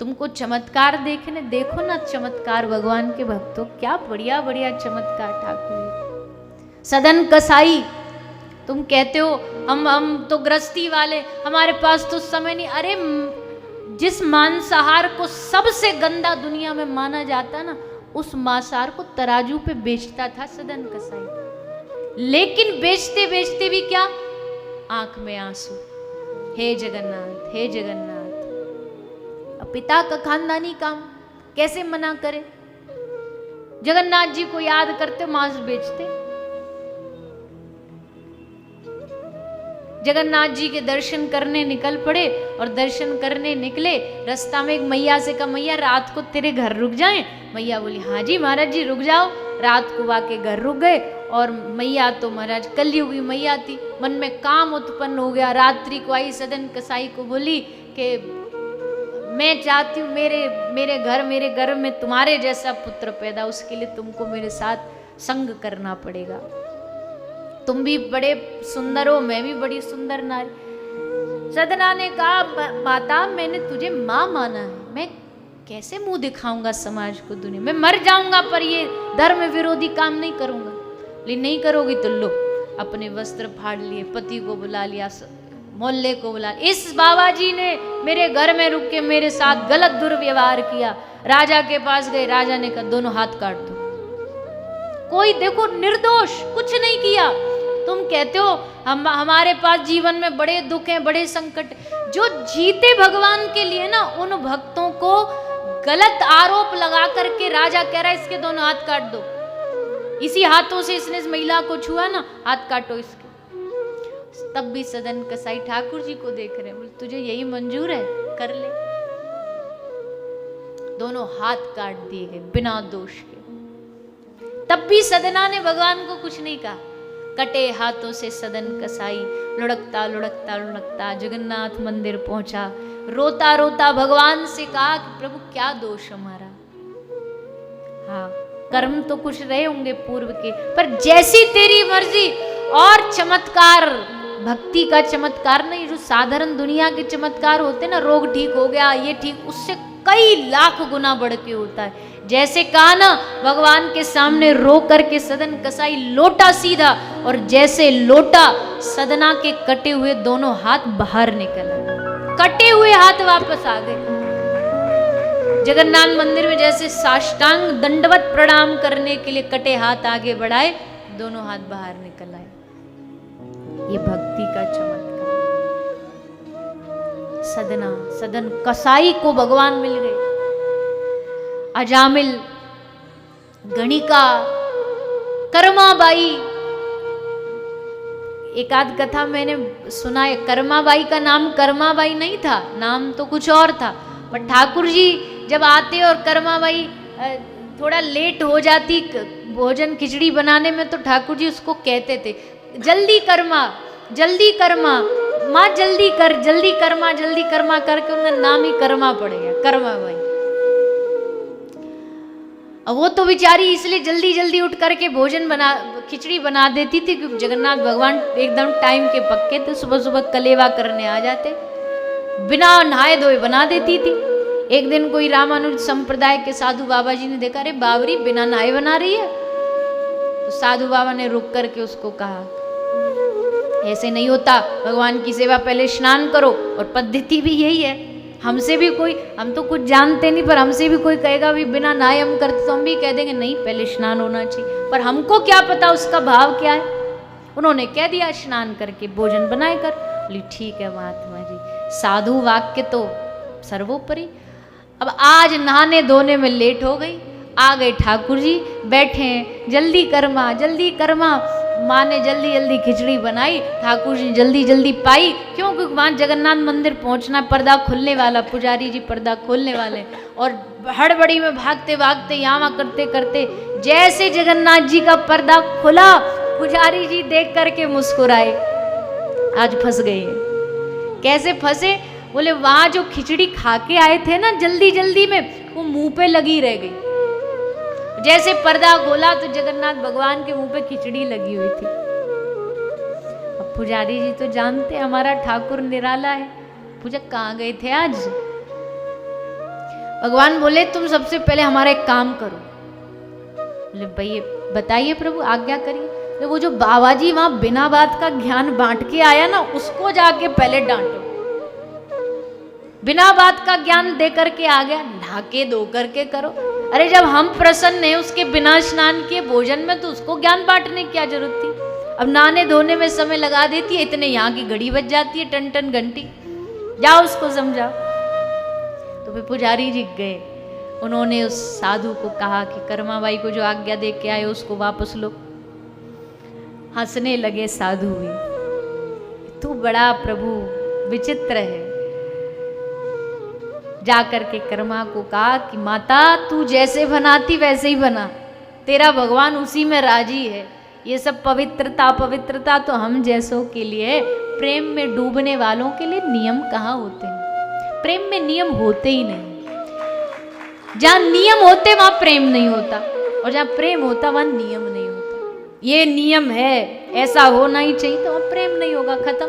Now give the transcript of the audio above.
तुमको चमत्कार देखने, देखो ना चमत्कार भगवान के भक्तों, क्या बढ़िया बढ़िया चमत्कार ठाकुर। सदन कसाई, तुम कहते हो हम तो गृहस्थी वाले, हमारे पास तो समय नहीं। अरे जिस मांसाहार को सबसे गंदा दुनिया में माना जाता ना, उस मांसाहार को तराजू पे बेचता था सदन कसाई। लेकिन बेचते बेचते भी क्या, आंख में आंसू, हे जगन्नाथ हे जगन्नाथ। अब पिता का खानदानी काम, कैसे मना करे। जगन्नाथ जी को याद करते मांस बेचते। जगन्नाथ जी के दर्शन करने निकल पड़े, और दर्शन करने निकले, रास्ता में एक मैया से कहा, मैया रात को तेरे घर रुक जाएं। मैया बोली, हाँ जी महाराज जी रुक जाओ। रात को वाके घर रुक गए, और मैया तो महाराज कलयुगी मैया थी, मन में काम उत्पन्न हो गया। रात्रि को आई, सदन कसाई को बोली कि मैं चाहती हूँ मेरे घर में तुम्हारे जैसा पुत्र पैदा, उसके लिए तुमको मेरे साथ संग करना पड़ेगा। तुम भी बड़े सुंदर हो, मैं भी बड़ी सुंदर नारी। सदना ने कहा, माता मैंने तुझे माँ माना है, मैं कैसे मुंह दिखाऊंगा समाज को, दुनिया में मर जाऊंगा, पर ये धर्म विरोधी काम नहीं करूंगा। लेकिन नहीं करोगी तो लो, अपने वस्त्र फाड़ लिए, पति को बुला लिया, मोहल्ले को बुला। इस बाबा जी ने मेरे घर में रुक के मेरे साथ गलत दुर्व्यवहार किया। राजा के पास गए, राजा ने कहा दोनों हाथ काट दो। कोई देखो निर्दोष, कुछ नहीं किया। तुम कहते हो हमारे पास जीवन में बड़े दुख हैं, बड़े संकट। जो जीते भगवान के लिए ना, उन भक्तों को गलत आरोप लगा करके राजा कह रहा है इसके दोनों हाथ काट दो। इसी हाथों से इसने इस महिला को छुआ ना, हाथ काटो इसके। तब भी सदन कसाई ठाकुर जी को देख रहे हैं, बोले तुझे यही मंजूर है, कर ले। दोनों हाथ काट दिए गए बिना दोष के। तब भी सदना ने भगवान को कुछ नहीं कहा। कटे हाथों से सदन कसाई लुढ़कता लुढ़कता लुढ़कता जगन्नाथ मंदिर पहुंचा। रोता रोता भगवान से कहा कि प्रभु क्या दोष हमारा। हाँ, कर्म तो कुछ रहे होंगे पूर्व के, पर जैसी तेरी मर्जी। और चमत्कार, भक्ति का चमत्कार नहीं, जो साधारण दुनिया के चमत्कार होते ना, रोग ठीक हो गया, ये ठीक, उससे कई लाख गुना बढ़ के होता है। जैसे कहा ना, भगवान के सामने रो करके सदन कसाई लोटा सीधा, और जैसे लोटा, सदना के कटे हुए दोनों हाथ बाहर निकल आए, कटे हुए हाथ वापस आ गए। जगन्नाथ मंदिर में जैसे साष्टांग दंडवत प्रणाम करने के लिए कटे हाथ आगे बढ़ाए, दोनों हाथ बाहर निकल आए। ये भक्ति का चमत्कार। सदन कसाई को भगवान मिल गए। अजामिल, गणिका, कर्माबाई। एक आध कथा मैंने सुना है, कर्माबाई का नाम कर्माबाई नहीं था, नाम तो कुछ और था। पर ठाकुर जी जब आते और कर्माबाई थोड़ा लेट हो जाती भोजन खिचड़ी बनाने में, तो ठाकुर जी उसको कहते थे, जल्दी कर्मा माँ, जल्दी कर्मा करके उनका नाम ही कर्मा पड़ गया, कर्माबाई। अब वो तो बेचारी इसलिए जल्दी जल्दी उठ करके खिचड़ी बना देती थी, क्योंकि जगन्नाथ भगवान एकदम टाइम के पक्के थे, सुबह सुबह कलेवा करने आ जाते, बिना नहाए धोए बना देती थी। एक दिन कोई रामानुज संप्रदाय के साधु बाबा जी ने देखा, अरे बावरी बिना नहाए बना रही है। तो साधु बाबा ने रुक करके उसको कहा, ऐसे नहीं होता, भगवान की सेवा पहले स्नान करो। और पद्धति भी यही है। हमसे भी कोई, हम तो कुछ जानते नहीं, पर हमसे भी कोई कहेगा भी बिना नहाए हम करते, तो हम भी कह देंगे नहीं पहले स्नान होना चाहिए। पर हमको क्या पता उसका भाव क्या है। उन्होंने कह दिया स्नान करके भोजन बनाए कर। बोली ठीक है महात्मा जी, साधु वाक्य तो सर्वोपरि। अब आज नहाने धोने में लेट हो गई, आ गए ठाकुर जी, बैठे जल्दी कर्मा। माँ ने जल्दी जल्दी खिचड़ी बनाई, ठाकुर जी जल्दी जल्दी पाई, क्योंकि वहाँ जगन्नाथ मंदिर पहुँचना, पर्दा खुलने वाला, पुजारी जी पर्दा खोलने वाले, और हड़बड़ी में भागते भागते यहाँ करते करते जैसे जगन्नाथ जी का पर्दा खुला, पुजारी जी देख करके मुस्कुराए, आज फंस गए। कैसे फंसे? बोले वहाँ जो खिचड़ी खा के आए थे ना जल्दी जल्दी में, वो मुंह पे लगी रह गई। जैसे पर्दा खोला तो जगन्नाथ भगवान के मुंह पे खिचड़ी लगी हुई थी। अब पुजारी जी तो जानते हमारा ठाकुर निराला है, पूछा कहाँ गए थे आज? भगवान बोले तुम सबसे पहले हमारा एक काम करो। बोले भाई बताइए प्रभु, आज्ञा करिए। तो वो जो बाबा जी वहां बिना बात का ज्ञान बांट के आया ना, उसको जाके पहले डांटो। बिना बात का ज्ञान दे करके आ गया, नहा के धो करके करो। अरे जब हम प्रसन्न हैं उसके बिना स्नान किए भोजन में, तो उसको ज्ञान बांटने की क्या जरूरत थी। अब नहाने धोने में समय लगा देती है, इतने यहाँ की घड़ी बज जाती है, टन टन घंटी। जाओ उसको समझाओ। तो फिर पुजारी जी गए, उन्होंने उस साधु को कहा कि कर्माबाई को जो आज्ञा दे के आए उसको वापस लो। हंसने लगे साधु भी, तू बड़ा प्रभु विचित्र है। जाकर के कर्मा को कहा कि माता तू जैसे बनाती वैसे ही बना, तेरा भगवान उसी में राजी है। ये सब पवित्रता पवित्रता तो हम जैसों के लिए, प्रेम में डूबने वालों के लिए नियम कहाँ होते हैं। प्रेम में नियम होते ही नहीं। जहां नियम होते वहां प्रेम नहीं होता, और जहां प्रेम होता वहां नियम नहीं होता। ये नियम है, ऐसा होना ही चाहिए, तो वहां प्रेम नहीं होगा, खत्म।